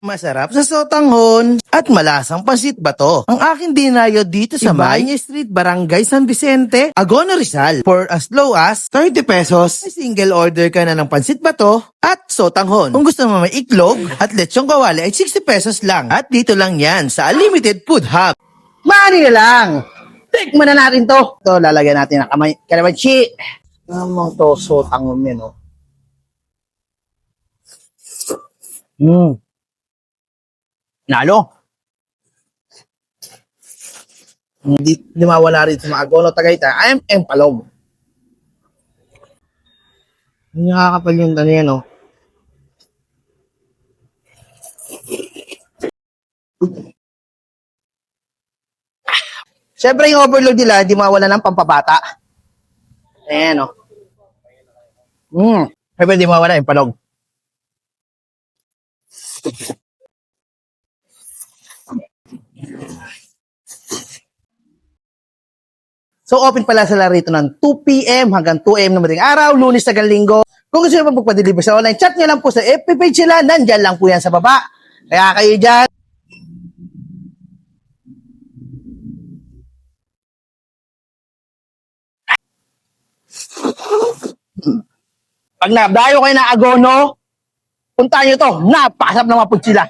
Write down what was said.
Masarap sa sotanghon at malasang pansit bato. Ang aking dinayo dito sa Ibañez Street, Barangay San Vicente, Agono, Rizal. For as low as 30 pesos, may single order ka na ng pansit bato at sotanghon. Kung gusto mo may iklog at lechong kawali ay 60 pesos lang. At dito lang yan sa Unlimited Food Hub. Mani na lang. Tikman na natin to. Ito, lalagyan natin ng kalamansi. Namang to, sotanghon yan, oh. Nalo. Hindi mawala rin sa mga Agono, Tagaytay. I am Palog. Hindi nakakapal yung ano yan, oh. Siyempre yung overload nila, hindi mawala ng pampabata. Ayan, oh. Siyempre hindi mawala yung Palog. So, open pala sila rito ng 2 p.m. hanggang 2 a.m. na madaling araw, Lunes hanggang Linggo. Kung gusto nyo pa magpa-deliver sa online, chat nyo lang po sa FB page sila. Nandyan lang po yan sa baba. Kaya kayo dyan. Pag nadayo kayo na Agono, puntahan nyo to. Napakasarap na mapud sila.